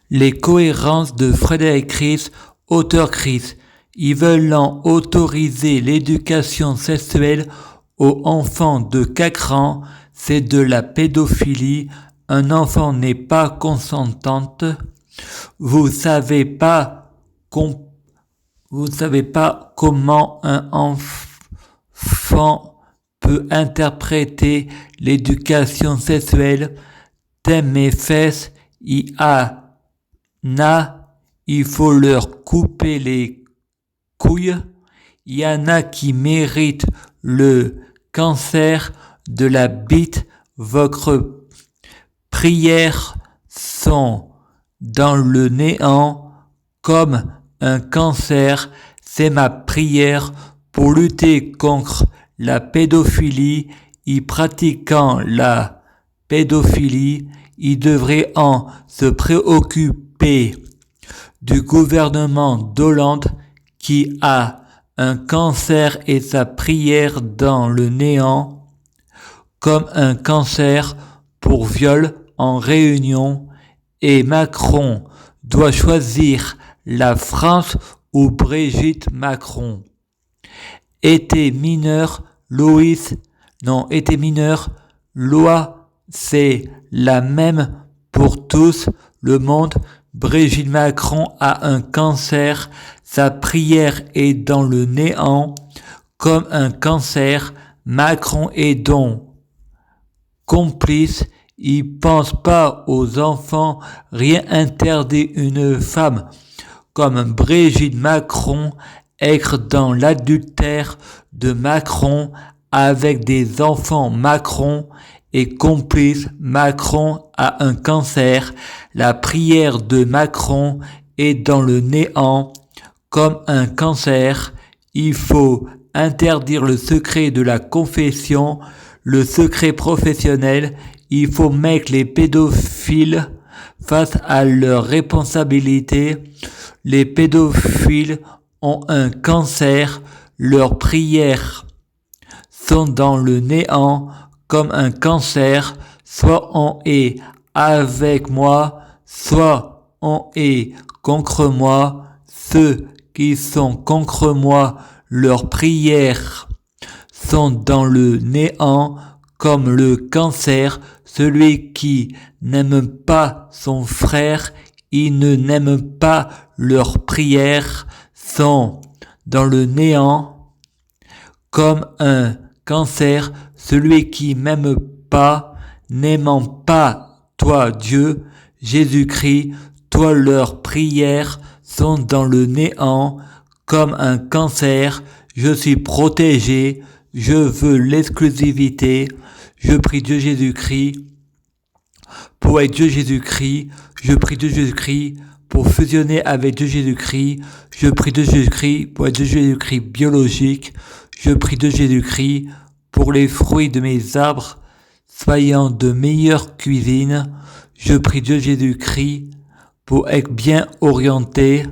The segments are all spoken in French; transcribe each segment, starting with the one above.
Les cohérences de Frédéric Ries, auteur Ries, ils veulent autoriser l'éducation sexuelle aux enfants de 4 ans, c'est de la pédophilie, un enfant n'est pas consentante. Vous savez pas comment un enfant peut interpréter l'éducation sexuelle. T'aimes mes fesses, il faut leur couper les couilles. Il y en a qui méritent le cancer de la bite. Votre prières sont dans le néant comme un cancer. C'est ma prière pour lutter contre la pédophilie. Y pratiquant la pédophilie, il devrait se préoccuper du gouvernement d'Hollande qui a un cancer et sa prière dans le néant comme un cancer pour viol en Réunion, et Macron doit choisir la France ou Brigitte Macron. Était mineur, loi, c'est la même pour tous le monde. Brigitte Macron a un cancer, sa prière est dans le néant comme un cancer. Macron est donc complice, il pense pas aux enfants, rien interdit une femme comme Brigitte Macron être dans l'adultère de Macron avec des enfants. Macron est complice, Macron a un cancer, la prière de Macron est dans le néant comme un cancer. Il faut interdire le secret de la confession, le secret professionnel. Il faut mettre les pédophiles face à leurs responsabilités. Les pédophiles ont un cancer, leurs prières sont dans le néant comme un cancer. Soit on est avec moi, soit on est contre moi. Ceux qui sont contre moi, leurs prières sont dans le néant comme le cancer. Celui qui n'aime pas son frère, il ne n'aime pas leurs prières, sont dans le néant comme un cancer. Celui qui m'aime pas, n'aimant pas toi Dieu, Jésus-Christ, toi leurs prières sont dans le néant comme un cancer. Je suis protégé, je veux l'exclusivité. Je prie Dieu Jésus-Christ pour être Dieu Jésus-Christ. Je prie Dieu Jésus-Christ pour fusionner avec Dieu Jésus-Christ. Je prie Dieu Jésus-Christ pour être Dieu Jésus-Christ biologique. Je prie Dieu Jésus-Christ pour les fruits de mes arbres soyant de meilleure cuisine. Je prie Dieu Jésus-Christ pour être bien orienté.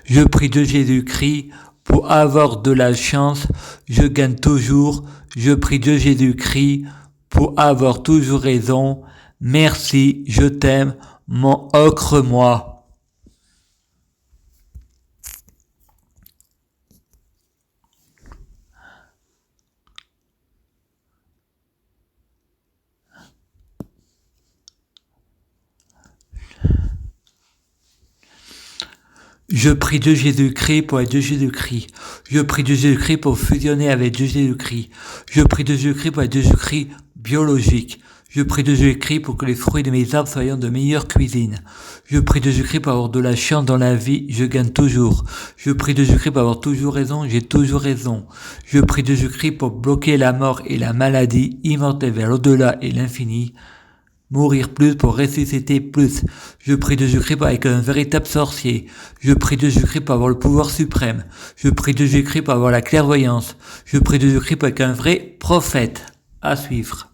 Je prie Dieu Jésus-Christ pour avoir de la chance. Je gagne toujours. Je prie Dieu Jésus-Christ pour avoir toujours raison. Merci, je t'aime, mon ocre-moi. Je prie Dieu Jésus-Christ pour être Dieu Jésus-Christ. Je prie Dieu Jésus-Christ pour fusionner avec Dieu Jésus-Christ. Je prie Dieu Jésus-Christ pour être Dieu Jésus-Christ biologique. Je prie Dieu Jésus-Christ pour que les fruits de mes arbres soient de meilleure cuisine. Je prie Dieu Jésus-Christ pour avoir de la chance dans la vie, je gagne toujours. Je prie Dieu Jésus-Christ pour avoir toujours raison, j'ai toujours raison. Je prie Dieu Jésus-Christ pour bloquer la mort et la maladie, immortelle vers l'au-delà et l'infini. Mourir plus pour ressusciter plus. Je prie de Jésus-Christ pour être un véritable sorcier. Je prie de Jésus-Christ pour avoir le pouvoir suprême. Je prie de Jésus-Christ pour avoir la clairvoyance. Je prie de Jésus-Christ pour être un vrai prophète. À suivre.